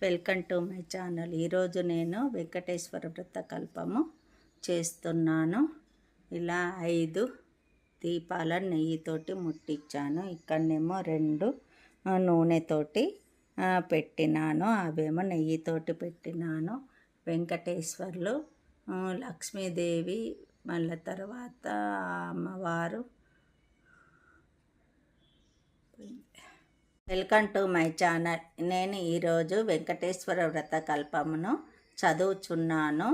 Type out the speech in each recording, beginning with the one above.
Welcome to my channel. ఈరోజు నేను వెంకటేశ్వర వ్రత కల్పము చేస్తున్నాను. ఇలా 5 దీపాల నెయ్యితోటి ముట్టించాను. ఇక్కడనేమో 2 నూనెతోటి పెట్టినాను, అవేమో నెయ్యితోటి పెట్టినాను. వెంకటేశ్వర్లు, లక్ష్మీదేవి, మళ్ళీ తర్వాత అమ్మవారు. Welcome to my channel. నేను ఈరోజు వెంకటేశ్వర వ్రత కల్పమును చదువుచున్నాను.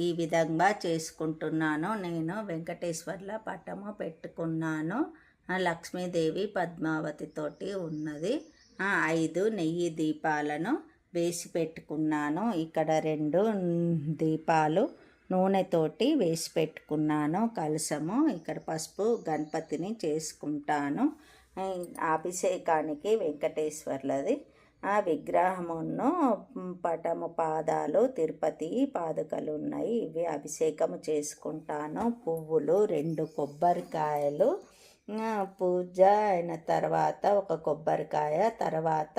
ఈ విధంగా చేసుకుంటున్నాను. నేను వెంకటేశ్వర్ల పటము పెట్టుకున్నాను. లక్ష్మీదేవి పద్మావతితోటి ఉన్నది. 5 నెయ్యి దీపాలను వేసి పెట్టుకున్నాను. ఇక్కడ 2 దీపాలు నూనెతోటి వేసి పెట్టుకున్నాను. కలశము, ఇక్కడ పసుపు గణపతిని చేసుకుంటాను. అభిషేకానికి వెంకటేశ్వర్లది విగ్రహమును, పటము, పాదాలు, తిరుపతి పాదుకలు ఉన్నాయి. ఇవి అభిషేకము చేసుకుంటాను. పువ్వులు, 2 కొబ్బరికాయలు, పూజ అయిన తర్వాత 1 కొబ్బరికాయ, తర్వాత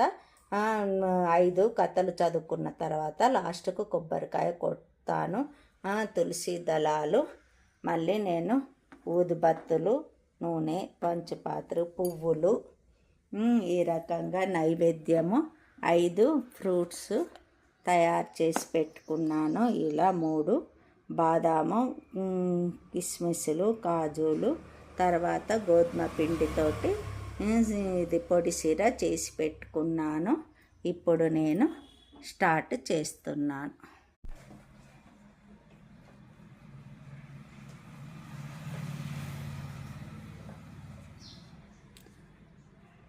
5 కథలు చదువుకున్న తర్వాత లాస్ట్కు కొబ్బరికాయ కొడతాను. తులసి దళాలు, మళ్ళీ నేను ఊదుబత్తులు, నూనె, పంచపాత్ర, పువ్వులు, ఈ రకంగా నైవేద్యము 5 ఫ్రూట్స్ తయారు చేసి పెట్టుకున్నాను. ఇలా 3 బాదాము, కిస్మిస్లు, కాజులు, తర్వాత గోధుమ పిండితోటి ఇది పొడి సిర చేసి పెట్టుకున్నాను. ఇప్పుడు నేను స్టార్ట్ చేస్తున్నాను.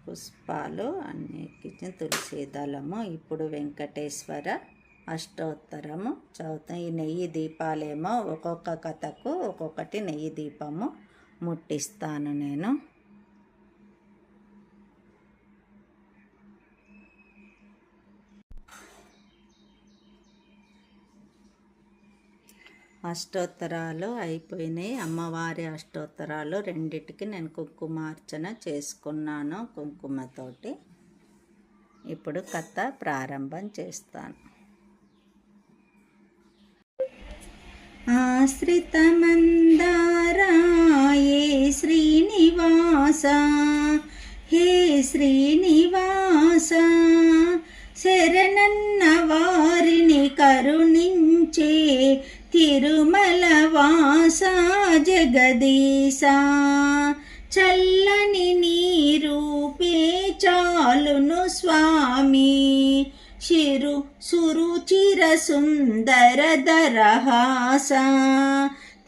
పుష్పాలు అన్నీ ఎక్కించిన తులసి దళము. ఇప్పుడు వెంకటేశ్వర అష్టోత్తరము చదువుతాం. ఈ నెయ్యి దీపాలేమో ఒక్కొక్క కథకు ఒక్కొక్కటి నెయ్యి దీపము ముట్టిస్తాను నేను. అష్టోత్తరాలు అయిపోయినాయి. అమ్మవారి అష్టోత్తరాలు 2టికి నేను కుంకుమార్చన చేసుకున్నాను కుంకుమతోటి. ఇప్పుడు కథ ప్రారంభం చేస్తాను. ఆశ్రిత మందారాయే శ్రీనివాస, హే శ్రీనివాస, శరణన్న వారిని కరుణించే తిరుమల వాస జగదీశ, చల్లని నీరూపే చాలును స్వామి, సురుచిర సుందర దరహాస,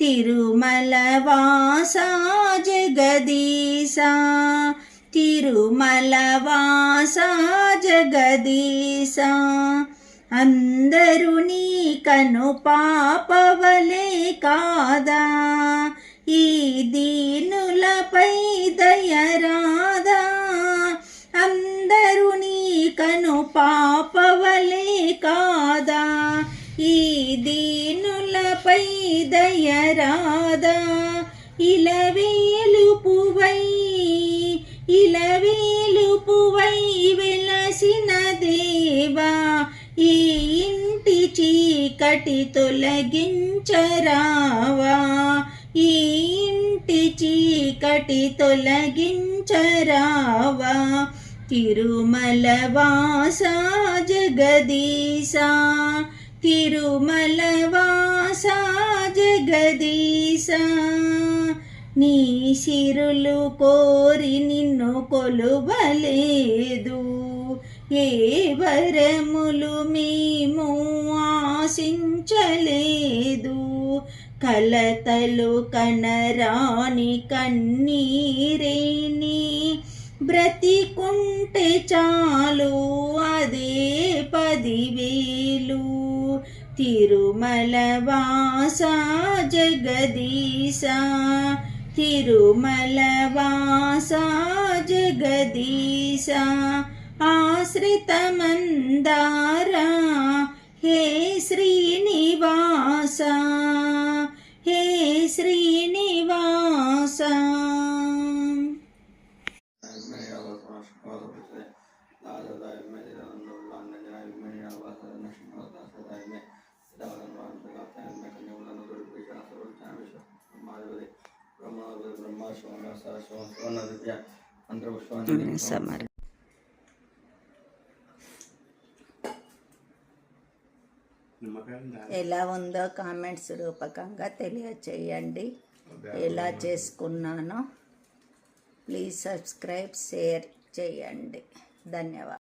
తిరుమల వాస జగదీశ, తిరుమల వాస జగదీశ, అందరూ నీ కను పాపవలే కాదా, ఈ దీనులపై దయరాదా, అందరూ నీ కను పాపవలే కాదా, ఈ దీనులపై దయరాదా, ఇలవేలుపువై వెలసిన దేవా, ఈ ఇంటి చీకటి తొలగించరావా, ఈ ఇంటి చీకటి తొలగించరావా, తిరుమల వాస జగదీశ, తిరుమల వాస జగదీశ, నీ సిరులు కోరి నిన్ను కొలువలేదు, ఏ వరములు మేము ఆశించలేదు, కలతలు కనరాని కన్నీరేని బ్రతికుంటే చాలు అదే 10,000, తిరుమల వాస జగదీశ, తిరుమల వాస జగదీశ, ఆశ్రిత మందార, హే శ్రీనివాస, హే శ్రీనివాస. సమర్ ఎలా ఉందో కామెంట్స్ రూపకంగా తెలియచేయండి. ఎలా చేసుకున్నానో ప్లీజ్ సబ్స్క్రైబ్, షేర్ చేయండి. ధన్యవాదాలు.